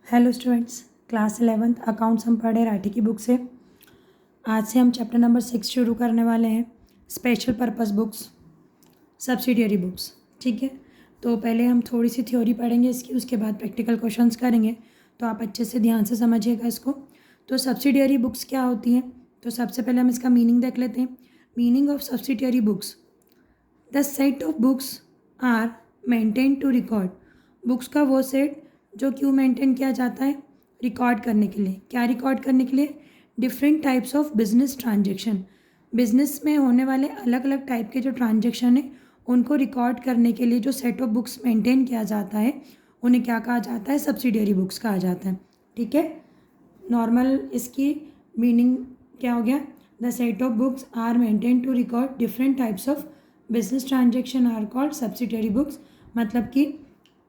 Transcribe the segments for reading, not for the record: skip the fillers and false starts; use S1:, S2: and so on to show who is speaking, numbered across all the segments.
S1: Hello students, class 11th accounts हम पढ़े राठी की बुक से। आज से हम चैप्टर नंबर 6 शुरू करने वाले हैं, special purpose books, subsidiary books. ठीक है, तो पहले हम थोड़ी सी थ्योरी पढ़ेंगे इसकी, उसके बाद प्रैक्टिकल क्वेश्चंस करेंगे। तो आप अच्छे से ध्यान से समझिएगा इसको। तो सब्सिडियरी बुक्स क्या होती हैं, तो सबसे पहले हम इसका मीनिंग देख लेते हैं। Meaning of subsidiary books: the set of books are maintain to record. Books का वो सेट जो क्यों मेंटेन किया जाता है, रिकॉर्ड करने के लिए। क्या रिकॉर्ड करने के लिए? Different types of business transaction. Business में होने वाले अलग अलग टाइप के जो ट्रांजेक्शन है उनको रिकॉर्ड करने के लिए जो सेट ऑफ बुक्स मेंटेन किया जाता है उन्हें क्या कहा जाता है? सब्सिडियरी बुक्स कहा जाता है। ठीक है, नॉर्मल इसकी मीनिंग क्या हो गया? The set of books are maintain to record different types of business transaction are called subsidiary books. मतलब कि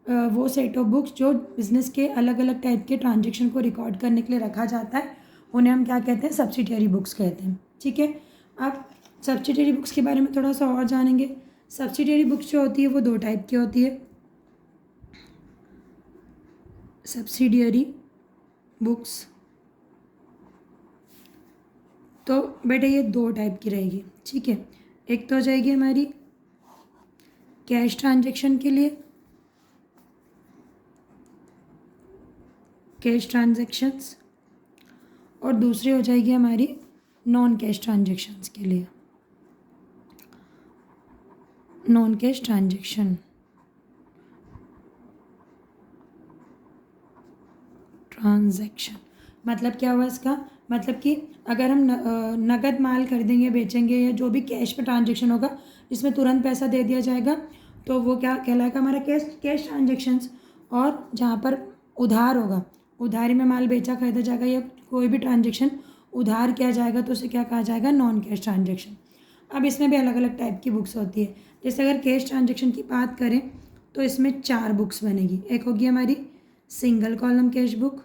S1: वो सेट ऑफ बुक्स जो बिजनेस के अलग अलग टाइप के ट्रांजेक्शन को रिकॉर्ड करने के लिए रखा जाता है उन्हें हम क्या कहते हैं? सब्सिडियरी बुक्स कहते हैं। ठीक है, अब सब्सिडियरी बुक्स के बारे में थोड़ा सा और जानेंगे। सब्सिडियरी बुक्स जो होती है वो दो टाइप की होती है। सब्सिडियरी बुक्स तो बेटा ये दो टाइप की रहेगी। ठीक है, एक तो हो जाएगी हमारी कैश ट्रांजेक्शन के लिए, कैश ट्रांजेक्शन्स, और दूसरी हो जाएगी हमारी नॉन कैश ट्रांजेक्शन्स के लिए। नॉन कैश ट्रांजेक्शन मतलब क्या हुआ इसका? मतलब कि अगर हम नगद माल खरीदेंगे, बेचेंगे, या जो भी कैश पे ट्रांजेक्शन होगा जिसमें तुरंत पैसा दे दिया जाएगा तो वो क्या कहलाएगा? हमारा कैश ट्रांजेक्शन्स। और जहाँ पर उधार होगा, उधारी में माल बेचा खरीदा जाएगा या कोई भी ट्रांजेक्शन उधार किया जाएगा तो उसे क्या कहा जाएगा? Non cash transaction. अब इसमें भी अलग अलग टाइप की बुक्स होती है। जैसे अगर कैश ट्रांजेक्शन की बात करें तो इसमें 4 बुक्स बनेगी। एक होगी हमारी single column cash book,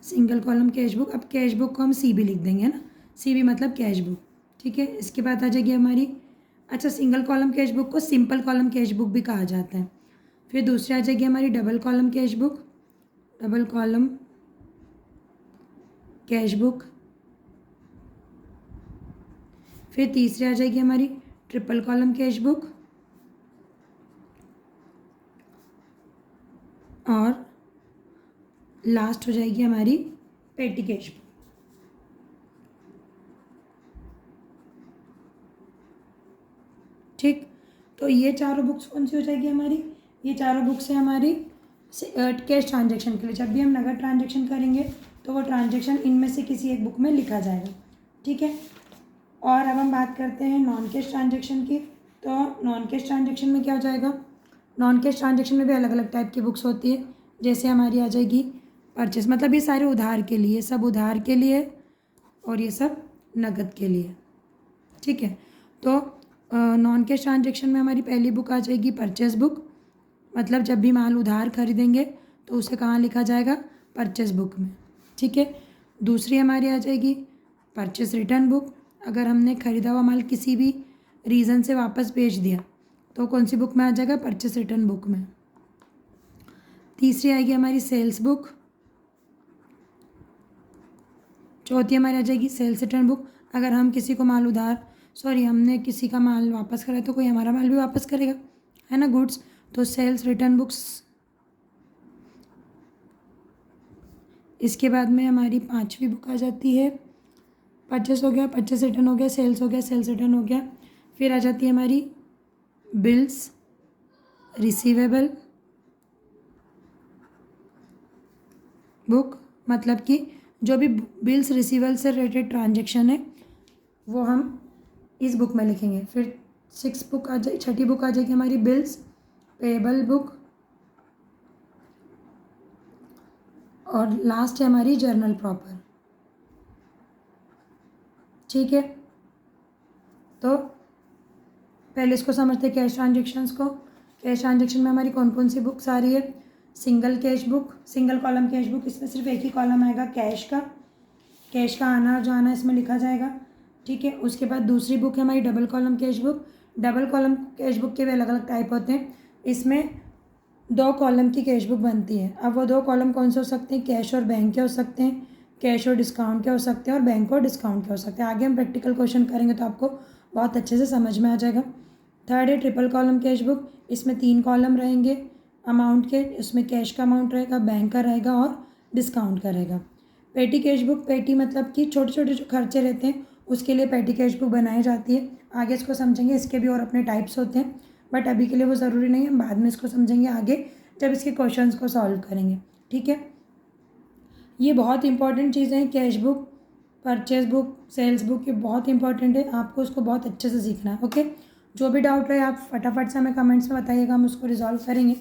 S1: single column cash book. अब कैश बुक को हम सी भी लिख देंगे ना, सी भी मतलब कैश बुक। ठीक है, इसके बाद आ जाएगी हमारी, अच्छा, सिंगल कॉलम कैश बुक को सिंपल कॉलम कैश बुक भी कहा जाता है। फिर दूसरी आ जाएगी हमारी double column cash book, double column cash book. फिर तीसरी आ जाएगी हमारी ट्रिपल कॉलम कैश बुक, और लास्ट हो जाएगी हमारी पेटी कैश बुक। ठीक, तो ये चारों बुक्स कौन सी हो जाएगी हमारी? ये चारों बुक्स है हमारी कैश ट्रांजेक्शन के लिए। जब भी हम नगद ट्रांजेक्शन करेंगे तो वो ट्रांजेक्शन इनमें से किसी एक बुक में लिखा जाएगा। ठीक है, और अब हम बात करते हैं नॉन कैश ट्रांजेक्शन की। तो नॉन कैश ट्रांजेक्शन में क्या हो जाएगा? नॉन कैश ट्रांजेक्शन में भी अलग अलग टाइप की बुक्स होती है। जैसे हमारी आ जाएगी परचेस, मतलब ये सारे उधार के लिए, सब उधार के लिए और ये सब नगद के लिए। ठीक है, तो नॉन कैश ट्रांजेक्शन में हमारी पहली बुक आ जाएगी परचेस बुक। मतलब जब भी माल उधार खरीदेंगे तो उसे कहाँ लिखा जाएगा? परचेस बुक में। ठीक है, दूसरी हमारी आ जाएगी परचेस रिटर्न बुक। अगर हमने खरीदा हुआ माल किसी भी रीज़न से वापस भेज दिया तो कौन सी बुक में आ जाएगा? परचेस रिटर्न बुक में। तीसरी आएगी हमारी सेल्स बुक। चौथी हमारी आ जाएगी सेल्स रिटर्न बुक। अगर हम किसी को माल हमने किसी का माल वापस करा तो कोई हमारा माल भी वापस करेगा, है ना, गुड्स। तो सेल्स रिटर्न बुक्स। इसके बाद में हमारी पांचवी बुक आ जाती है, परचेस हो गया, परचेस रिटर्न हो गया, सेल्स हो गया, सेल्स रिटर्न हो गया। फिर आ जाती है हमारी बिल्स रिसीवेबल बुक। मतलब कि जो भी बिल्स रिसीवेबल से रिलेटेड ट्रांजेक्शन है वो हम इस बुक में लिखेंगे। फिर छठी बुक आ जाएगी हमारी बिल्स पेबल बुक, और लास्ट है हमारी जर्नल प्रॉपर। ठीक है, तो पहले इसको समझते हैं कैश ट्रांजेक्शन्स को। कैश ट्रांजेक्शन में हमारी कौन कौन सी बुक्स आ रही है? Single cash book, single column cash book, इसमें सिर्फ एक ही कॉलम आएगा कैश का। कैश का आना और जाना इसमें लिखा जाएगा। ठीक है, उसके बाद दूसरी बुक है हमारी double column cash book. Double column cash book के भी अलग अलग टाइप होते हैं। इसमें 2 कॉलम की कैश बुक बनती है। अब वो 2 कॉलम कौन से हो सकते हैं? कैश और बैंक के हो सकते हैं, कैश और डिस्काउंट के हो सकते हैं, और बैंक और डिस्काउंट के हो सकते हैं। आगे हम प्रैक्टिकल क्वेश्चन करेंगे तो आपको बहुत अच्छे से समझ में आ जाएगा। थर्ड है ट्रिपल कॉलम कैश बुक। इसमें 3 कॉलम रहेंगे अमाउंट के। इसमें कैश का अमाउंट रहेगा, बैंक का रहेगा और डिस्काउंट का रहेगा। पेटी कैश बुक, पेटी मतलब कि छोटे छोटे जो खर्चे रहते हैं उसके लिए पेटी कैश बुक बनाई जाती है। आगे इसको समझेंगे, इसके भी और अपने टाइप्स होते हैं, बट अभी के लिए वो ज़रूरी नहीं है, हम बाद में इसको समझेंगे आगे जब इसके क्वेश्चंस को सॉल्व करेंगे। ठीक है, ये बहुत इंपॉर्टेंट चीज़ें हैं। Cash book, purchase book, sales book, ये बहुत इंपॉर्टेंट है, आपको इसको बहुत अच्छे से सीखना है। ओके, जो भी डाउट रहे आप फटाफट से हमें कमेंट्स में बताइएगा, हम उसको रिजॉल्व करेंगे।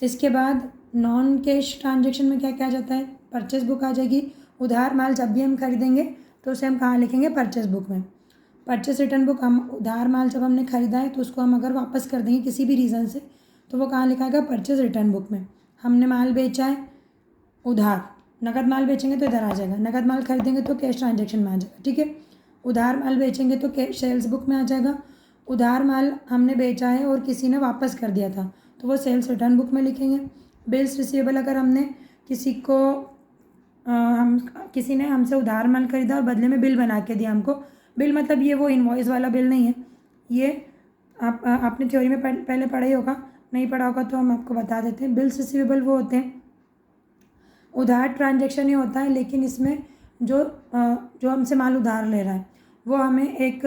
S1: इसके बाद नॉन कैश ट्रांजेक्शन में क्या क्या आ जाता है? परचेज बुक आ जाएगी। उधार माल जब भी हम खरीदेंगे तो उसे हम कहाँ लिखेंगे? परचेज बुक में। परचेस रिटर्न बुक, हम उधार माल जब हमने खरीदा है तो उसको हम अगर वापस कर देंगे किसी भी रीज़न से तो वो कहाँ लिखा जाएगा? परचेस रिटर्न बुक में। हमने माल बेचा है उधार, नकद माल बेचेंगे तो इधर आ जाएगा, नकद माल खरीदेंगे तो कैश ट्रांजेक्शन में आ जाएगा। ठीक है, उधार माल बेचेंगे तो कैश सेल्स बुक में आ जाएगा। उधार माल हमने बेचा है और किसी ने वापस कर दिया था तो वो सेल्स रिटर्न बुक में लिखेंगे। बिल्स रिसीवेबल, अगर हमने किसी को हम किसी ने हमसे उधार माल खरीदा और बदले में बिल बना के दिया हमको। बिल मतलब ये वो इनवॉइस वाला बिल नहीं है, ये आपने थ्योरी में पहले पढ़ा ही होगा, नहीं पढ़ा होगा तो हम आपको बता देते हैं। बिल्स रिसीवेबल वो होते हैं, उधार ट्रांजेक्शन ही होता है, लेकिन इसमें जो हमसे माल उधार ले रहा है वो हमें एक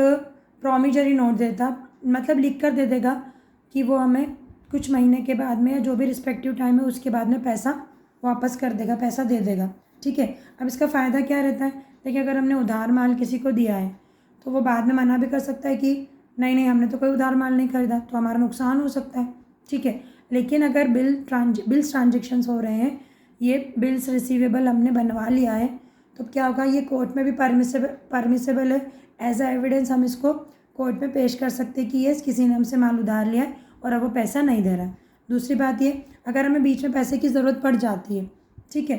S1: प्रॉमिजरी नोट देता, मतलब लिख कर दे देगा कि वो हमें कुछ महीने के बाद में या जो भी रिस्पेक्टिव टाइम है उसके बाद में पैसा वापस कर देगा, पैसा दे देगा। ठीक है, अब इसका फ़ायदा क्या रहता है? देखिए, अगर हमने उधार माल किसी को दिया है तो वो बाद में मना भी कर सकता है कि नहीं नहीं हमने तो कोई उधार माल नहीं खरीदा, तो हमारा नुकसान हो सकता है। ठीक है, लेकिन अगर बिल्स ट्रांजेक्शन्स हो रहे हैं, ये बिल्स रिसीवेबल हमने बनवा लिया है, तो क्या होगा? ये कोर्ट में भी परमिसेबल है। एज अ एविडेंस हम इसको कोर्ट में पेश कर सकते हैं कि ये किसी ने हमसे माल उधार लिया है और अब वो पैसा नहीं दे रहा है। दूसरी बात ये, अगर हमें बीच में पैसे की ज़रूरत पड़ जाती है, ठीक है,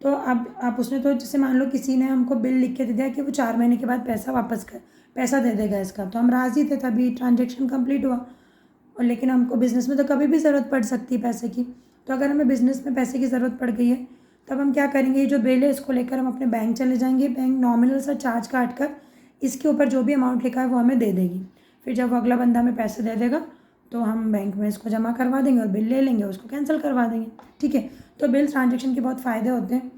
S1: तो अब आप उसने तो जैसे मान लो किसी ने हमको बिल लिख के दे दिया कि वो 4 महीने के बाद पैसा दे देगा इसका, तो हम राज़ी थे, तभी ट्रांजेक्शन कंप्लीट हुआ। और लेकिन हमको बिज़नेस में तो कभी भी ज़रूरत पड़ सकती है पैसे की, तो अगर हमें बिज़नेस में पैसे की ज़रूरत पड़ गई है तब हम क्या करेंगे? ये जो बिल है इसको लेकर हम अपने बैंक चले जाएंगे, बैंक नॉमिनल सा चार्ज काट कर इसके ऊपर जो भी अमाउंट लिखा है वो हमें दे देगी। फिर जब अगला बंदा हमें पैसे दे देगा तो हम बैंक में इसको जमा करवा देंगे और बिल ले लेंगे, उसको कैंसिल करवा देंगे। ठीक है, तो बिल्स ट्रांजेक्शन के बहुत फ़ायदे होते हैं।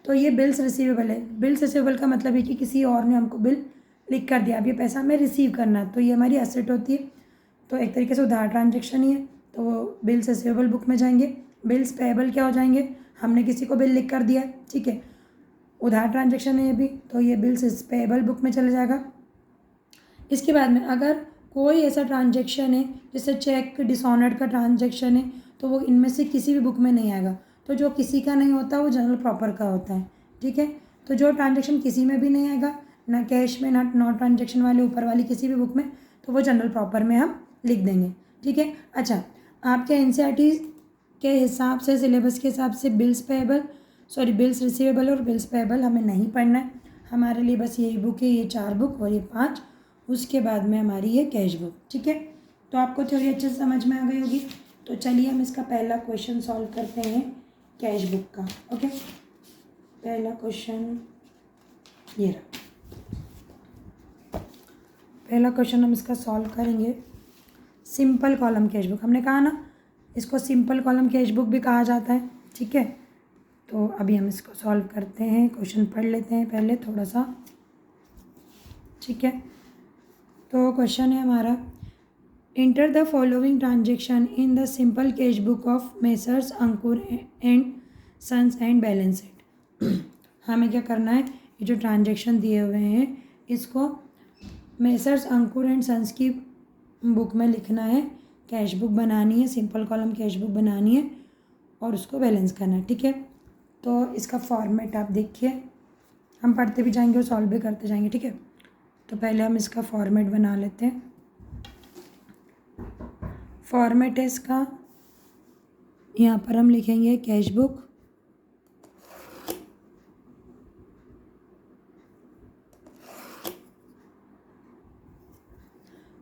S1: तो ये बिल्स रिसीवेबल है। बिल्स रिसीवेबल का मतलब है कि किसी और ने हमको बिल लिख कर दिया, अब ये पैसा हमें रिसीव करना है, तो ये हमारी एसेट होती है। तो एक तरीके से उधार ट्रांजेक्शन ही है, तो वो बिल्स रिसीवेबल बुक में जाएंगे। बिल्स पेएबल क्या हो जाएंगे? हमने किसी को बिल लिख कर दिया है, ठीक है, उधार ट्रांजेक्शन है ये भी, तो ये बिल्स पेएबल बुक में चले जाएगा। इसके बाद में अगर कोई ऐसा ट्रांजेक्शन है जैसे चेक डिसऑनर्ड का ट्रांजेक्शन है तो वो इनमें से किसी भी बुक में नहीं आएगा। तो जो किसी का नहीं होता वो जनरल प्रॉपर का होता है। ठीक है, तो जो ट्रांजेक्शन किसी में भी नहीं आएगा, ना कैश में, ना नॉन ट्रांजेक्शन वाले ऊपर वाली किसी भी बुक में, तो वो जनरल प्रॉपर में हम लिख देंगे। ठीक है, अच्छा, आपके एनसीईआरटी के हिसाब से, सिलेबस के हिसाब से बिल्स रिसीवेबल और बिल्स पेएबल हमें नहीं पढ़ना है। हमारे लिए बस यही बुक है, ये 4 बुक और ये 5, उसके बाद में हमारी ये कैश बुक। ठीक है, तो आपको थ्योरी अच्छे से समझ में आ गई होगी। तो चलिए हम इसका पहला क्वेश्चन सॉल्व करते हैं कैश बुक का। ओके, पहला क्वेश्चन ये रहा। पहला क्वेश्चन हम इसका सॉल्व करेंगे। सिंपल कॉलम कैश बुक, हमने कहा ना इसको सिंपल कॉलम कैश बुक भी कहा जाता है। ठीक है, तो अभी हम इसको सॉल्व करते हैं, क्वेश्चन पढ़ लेते हैं पहले थोड़ा सा। ठीक है, तो क्वेश्चन है हमारा, enter the following transaction in the simple cash book of Messrs Ankur and Sons and balance sheet. हमें क्या करना है? ये जो ट्रांजेक्शन दिए हुए हैं इसको मेसर्स अंकुर एंड सन्स की बुक में लिखना है, कैश बुक बनानी है, सिंपल कॉलम कैश बुक बनानी है और उसको बैलेंस करना है। ठीक है, तो इसका फॉर्मेट आप देखिए, हम पढ़ते भी जाएंगे और सॉल्व भी करते जाएंगे। ठीक है, तो पहले हम इसका फॉर्मेट बना लेते हैं। फॉर्मेट है इसका, यहाँ पर हम लिखेंगे कैश बुक,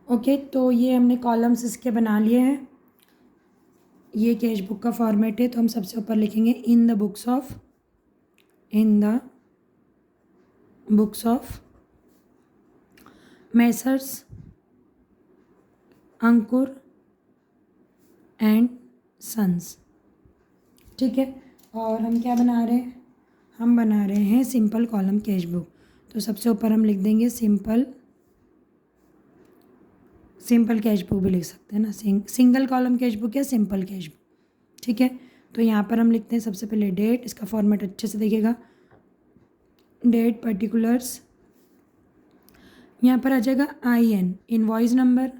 S1: ओके, तो ये हमने कॉलम्स इसके बना लिए हैं। ये कैश बुक का फॉर्मेट है, तो हम सबसे ऊपर लिखेंगे in the books of Messrs Ankur and Sons. ठीक है, और हम क्या बना रहे हैं, हम बना रहे हैं सिंपल कॉलम कैश बुक। तो सबसे ऊपर हम लिख देंगे सिंपल कैश बुक भी लिख सकते हैं ना, सिंगल कॉलम कैश बुक या सिंपल कैश बुक। ठीक है, तो यहाँ पर हम लिखते हैं सबसे पहले डेट, इसका फॉर्मेट अच्छे से देखिएगा, डेट पर्टिकुलर्स, यहाँ पर आ जाएगा IN इनवॉइस नंबर,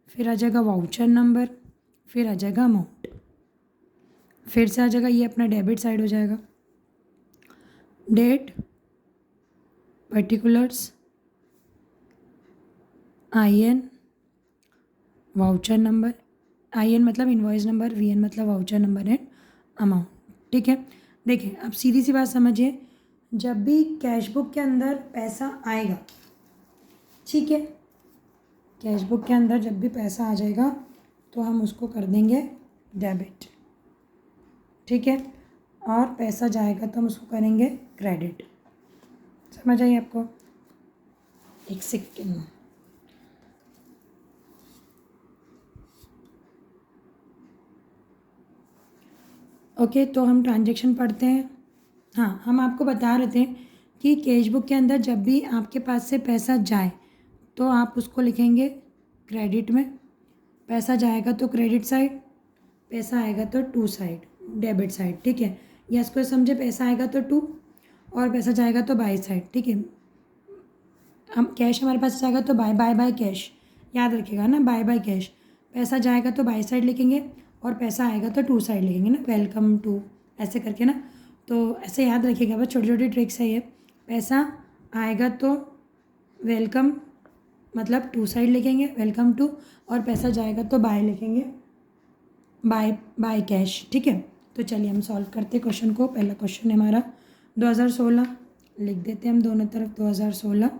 S1: फिर आ जाएगा वाउचर नंबर, फिर आ जाएगा अमाउंट, फिर से आ जाएगा ये अपना डेबिट साइड हो जाएगा, date particulars IN voucher number, IN मतलब इनवॉइस नंबर, VN मतलब वाउचर नंबर एंड अमाउंट। ठीक है, देखिए अब सीधी सी बात समझिए, जब भी कैश बुक के अंदर पैसा आएगा, ठीक है, कैश बुक के अंदर जब भी पैसा आ जाएगा तो हम उसको कर देंगे डेबिट। ठीक है, और पैसा जाएगा तो हम उसको करेंगे क्रेडिट। समझ आई आपको? एक सेकेंड, ओके, तो हम ट्रांजैक्शन पढ़ते हैं। हाँ, हम आपको बता रहे थे कि कैश बुक के अंदर जब भी आपके पास से पैसा जाए तो आप उसको लिखेंगे क्रेडिट में, पैसा जाएगा तो क्रेडिट साइड, पैसा आएगा तो टू साइड, डेबिट साइड। ठीक है, या इसको समझे, पैसा आएगा तो टू और पैसा जाएगा तो बाई साइड। ठीक है, हम कैश हमारे पास जाएगा तो बाय कैश, याद रखिएगा ना, बाय कैश। पैसा जाएगा तो बाई साइड लिखेंगे और पैसा आएगा तो टू साइड लिखेंगे ना, वेलकम टू, ऐसे करके ना। तो ऐसे याद रखिएगा, बस छोटी छोटी ट्रिक्स है ये। पैसा आएगा तो वेलकम मतलब टू साइड लिखेंगे, वेलकम टू, और पैसा जाएगा तो बाय लिखेंगे, बाय कैश। ठीक है, तो चलिए हम सॉल्व करते हैं क्वेश्चन को। पहला क्वेश्चन है हमारा 2016, लिख देते हैं हम दोनों तरफ 2016।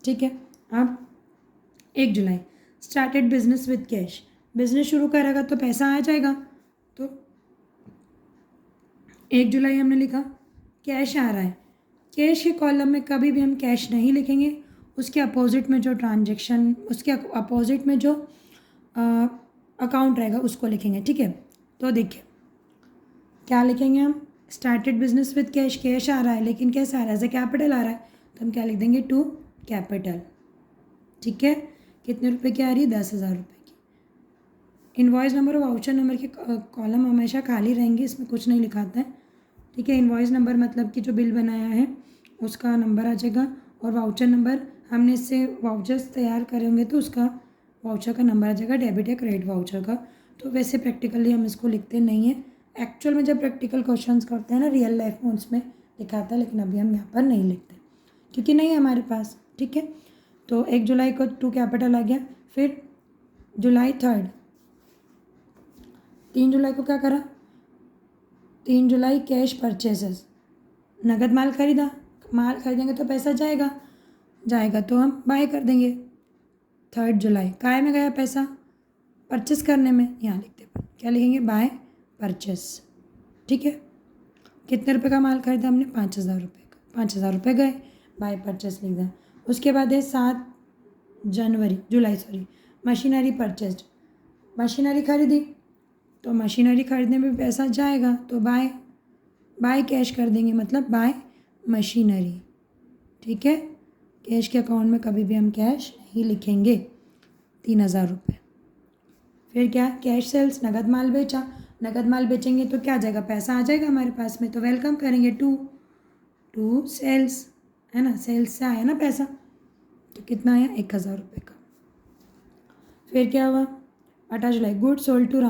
S1: ठीक है, अब 1 जुलाई started business with cash, business शुरू करेगा तो पैसा आ जाएगा, तो 1 जुलाई हमने लिखा, कैश आ रहा है, कैश के कॉलम में कभी भी हम कैश नहीं लिखेंगे, उसके अपोजिट में जो ट्रांजैक्शन, उसके अपोजिट में जो अकाउंट रहेगा उसको लिखेंगे। ठीक है, तो देखिए क्या लिखेंगे हम, started business with cash, cash आ रहा है लेकिन कैसे आ रहा है, एज ए कैपिटल आ रहा है, तो हम क्या लिख देंगे, टू कैपिटल। ठीक है, कितने रुपए की आ रही है, 10,000 रुपये की। इनवॉइस नंबर और वाउचर नंबर के कॉलम हमेशा खाली रहेंगे, इसमें कुछ नहीं लिखाता है। ठीक है, इनवॉइस नंबर मतलब कि जो बिल बनाया है उसका नंबर आ जाएगा, और वाउचर नंबर हमने इससे वाउचर्स तैयार करेंगे तो उसका वाउचर का नंबर आ जाएगा, डेबिट या क्रेडिट वाउचर का। तो वैसे प्रैक्टिकली हम इसको लिखते नहीं है, एक्चुअल में जब प्रैक्टिकल क्वेश्चंस करते हैं ना रियल लाइफ में उसमें दिखाता है, लेकिन अभी हम यहाँ पर नहीं लिखते क्योंकि नहीं है हमारे पास। ठीक है, तो 1 जुलाई को टू कैपिटल आ गया, फिर जुलाई 3, 3 जुलाई को क्या करा, 3 जुलाई कैश परचेसेस, नगद माल खरीदा, माल खरीदेंगे तो पैसा जाएगा तो हम बाय कर देंगे। 3 जुलाई काय में गया पैसा, परचेस करने में, यहाँ लिखते हैं क्या लिखेंगे, बाय परचेस। ठीक है, कितने रुपए का माल खरीदा हमने, 5,000 रुपये का, 5,000 रुपये गए, बाय परचेस लिख दें। उसके बाद है 7 जुलाई मशीनरी परचेस्ड, मशीनरी खरीदी तो मशीनरी खरीदने में पैसा जाएगा तो बाय कैश कर देंगे, मतलब बाय मशीनरी। ठीक है, कैश के अकाउंट में कभी भी हम कैश नहीं लिखेंगे, 3,000 रुपये। फिर क्या, कैश सेल्स, नगद माल बेचा, नगद माल बेचेंगे तो क्या आ जाएगा, पैसा आ जाएगा हमारे पास में, तो वेलकम करेंगे टू सेल्स, है ना, सेल्स से आया ना पैसा, तो कितना आया, 1,000 रुपये का। फिर क्या हुआ, 18 जुलाई गुड सोल्ड टू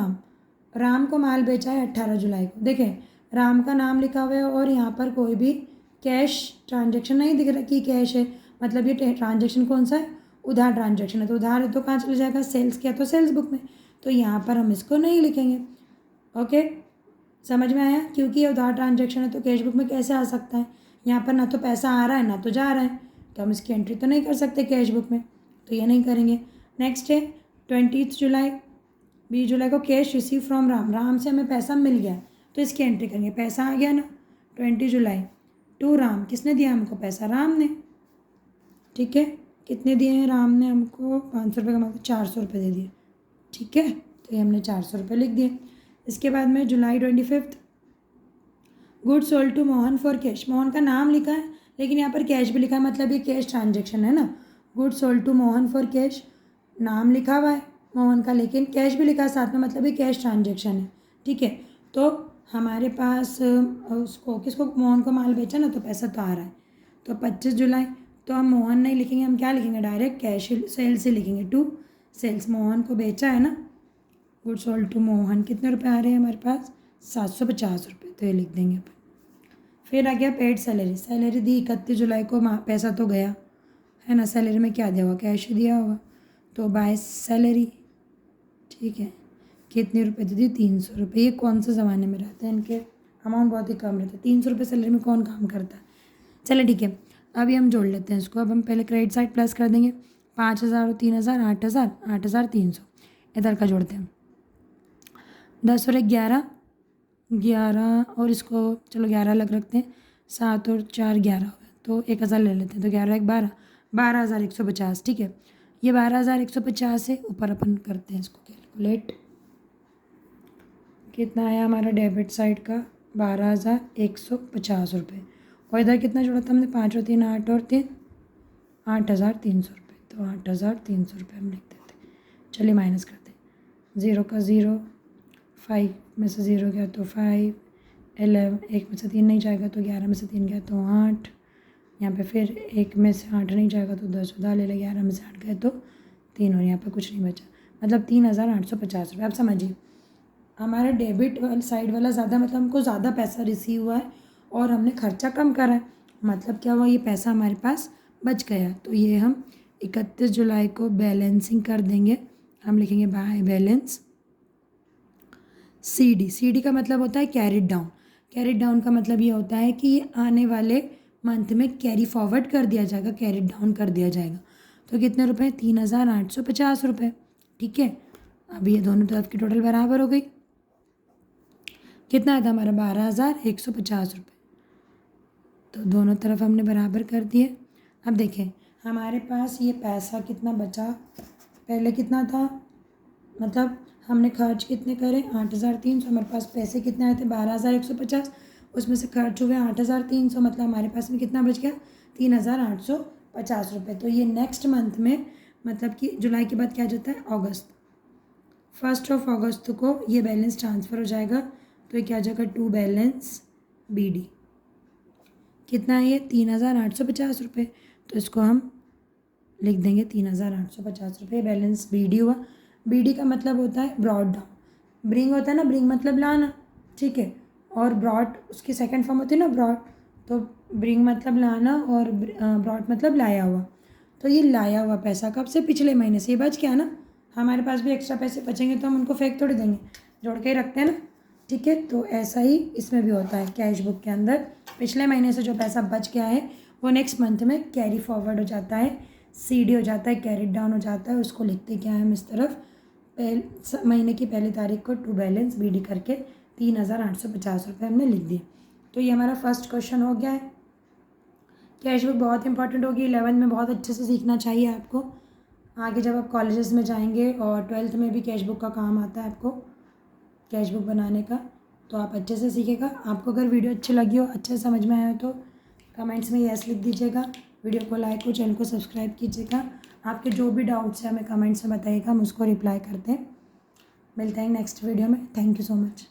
S1: राम को माल बेचा है 18 जुलाई को। देखें राम का नाम लिखा हुआ है और यहाँ पर कोई भी कैश ट्रांजैक्शन नहीं दिख रहा कि कैश है, मतलब ये ट्रांजैक्शन कौन सा है, उधार ट्रांजैक्शन है, तो उधार है तो कहाँ चला जाएगा, सेल्स किया तो सेल्स बुक में, तो यहाँ पर हम इसको नहीं लिखेंगे। ओके, समझ में आया, क्योंकि ये उधार ट्रांजैक्शन है तो कैश बुक में कैसे आ सकता है, यहाँ पर ना तो पैसा आ रहा है ना तो जा रहा है, तो हम इसकी एंट्री तो नहीं कर सकते कैश बुक में, तो ये नहीं करेंगे। नेक्स्ट है 20 जुलाई 20 जुलाई को cash receive from Ram, Ram से हमें पैसा मिल गया तो इसकी एंट्री करेंगे। पैसा आ गया ना 20 जुलाई टू राम, किसने दिया हमको पैसा? राम ने। ठीक है, कितने दिए हैं राम ने हमको? 500 रुपये का मतलब 400 रुपये दे दिए। ठीक है, तो ये हमने 400 रुपये लिख दिए। इसके बाद में July 25 good sold to Mohan for cash, Mohan का नाम लिखा है लेकिन यहाँ पर कैश भी लिखा है, मतलब ये कैश ट्रांजेक्शन है ना। Good sold to Mohan for cash, नाम लिखा हुआ है मोहन का लेकिन कैश भी लिखा है साथ में, मतलब ये कैश ट्रांजेक्शन है। ठीक है, तो हमारे पास उसको किसको, मोहन को माल बेचा ना तो पैसा तो आ रहा है। तो 25 जुलाई तो हम मोहन नहीं लिखेंगे, हम क्या लिखेंगे? डायरेक्ट कैश सेल्स ही लिखेंगे, टू सेल्स, मोहन को बेचा है ना। गुड सोल्ड टू मोहन, कितने रुपए आ रहे हैं हमारे पास? 750 रुपये, तो ये लिख देंगे अपन। फिर आ गया पेड सैलरी, सैलरी दी 31 जुलाई को, पैसा तो गया है ना। सैलरी में क्या दिया हुआ? कैश दिया हुआ, तो बाय सैलरी। ठीक है, कितने रुपए दे दी? 300 रुपये। ये कौन से ज़माने में रहते हैं, इनके अमाउंट बहुत ही कम रहता है। 300 रुपये सैलरी में कौन काम करता है? चलो ठीक है, अभी हम जोड़ लेते हैं इसको। अब हम पहले क्रेडिट साइड प्लस कर देंगे, 5000 और 3000, 8000, 8300 इधर का जोड़ते हैं। 10 और 1 11, 11 और इसको चलो 11 अलग रखते हैं, 7 और 4 11 हो गए, तो 1000 ले लेते हैं, तो 11 1 12, 12150। ठीक है, ये 12150 है, ऊपर अपन करते हैं इसको कैलकुलेट। कितना आया हमारा डेबिट साइड का? 12150 रुपये। और इधर कितना जोड़ा था हमने? 5 और 3 8 और 3 8300 रुपये, तो 8300 रुपये हम लिख देते। चलिए माइनस करते हैं, 0 का 0, 5 में से 0 गया तो 5, 11, 1 में से 3 नहीं जाएगा तो 11 में से 3 गया तो 8, यहाँ पे फिर 1 में से 8 नहीं जाएगा तो 10 उधार ले ले, 11 में से 8 गए तो 3 और यहाँ पे कुछ नहीं बचा, मतलब 3850 रुपये। आप समझिए हमारा डेबिट वाला साइड वाला ज़्यादा, मतलब हमको ज़्यादा पैसा रिसीव हुआ है और हमने खर्चा कम करा है, मतलब क्या हुआ? ये पैसा हमारे पास बच गया। तो ये हम 31 जुलाई को बैलेंसिंग कर देंगे, हम लिखेंगे बाय बैलेंस CD। CD का मतलब होता है कैरिड डाउन, कैरिड डाउन का मतलब ये होता है कि ये आने वाले मंथ में कैरी फॉरवर्ड कर दिया जाएगा, कैरिड डाउन कर दिया जाएगा। तो कितने रुपए? 3850 रुपये। ठीक है, अब ये दोनों तरफ की टोटल बराबर हो गई। कितना आया था हमारा? 12150 रुपये। तो दोनों तरफ हमने बराबर कर दिए। अब देखें हमारे पास ये पैसा कितना बचा, पहले कितना था, मतलब हमने खर्च कितने करे? 8300, हमारे पास पैसे कितने आए थे? 12150, उसमें से खर्च हुए 8300, मतलब हमारे पास में कितना बच गया? 3850 रुपये। तो ये नेक्स्ट मंथ में, मतलब कि जुलाई के बाद क्या जाता है? अगस्त, 1 अगस्त को ये बैलेंस ट्रांसफ़र हो जाएगा, तो ये क्या आ जाएगा? To balance BD। कितना है ये? 3850 रुपये, तो इसको हम लिख देंगे 3850 रुपये बैलेंस BD हुआ। BD का मतलब होता है ब्रॉड डाउन, ब्रिंग होता है ना, ब्रिंग मतलब लाना, ठीक है, और ब्रॉड उसकी सेकंड फॉर्म होती है ना ब्रॉड, तो ब्रिंग मतलब लाना और ब्रॉड मतलब लाया हुआ। तो ये लाया हुआ पैसा कब से? पिछले महीने से। ये बच गया ना, हमारे पास भी एक्स्ट्रा पैसे बचेंगे तो हम उनको फेंक थोड़ी देंगे, जोड़ के ही रखते हैं ना। ठीक है, तो ऐसा ही इसमें भी होता है, कैश बुक के अंदर पिछले महीने से जो पैसा बच गया है वो नेक्स्ट मंथ में कैरी फॉरवर्ड हो जाता है, CD हो जाता है, कैरिड डाउन हो जाता है। उसको लिखते क्या है हम इस तरफ, महीने की पहली तारीख को टू बैलेंस BD करके 3850 रुपये हमने लिख दिए। तो ये हमारा फर्स्ट क्वेश्चन हो गया है। कैश बुक बहुत इंपॉर्टेंट होगी, 11th में बहुत अच्छे से सीखना चाहिए आपको। आगे जब आप कॉलेजेस में जाएंगे और 12th में भी कैश बुक का काम आता है आपको, कैश बुक बनाने का, तो आप अच्छे से सीखेगा। आपको अगर वीडियो अच्छी लगी हो, अच्छे समझ में आया हो, तो कमेंट्स में यस लिख दीजिएगा, वीडियो को लाइक और चैनल को सब्सक्राइब कीजिएगा। आपके जो भी डाउट्स हैं हमें कमेंट्स में बताइएगा, हम उसको रिप्लाई करते हैं। मिलते हैं नेक्स्ट वीडियो में। Thank you so much.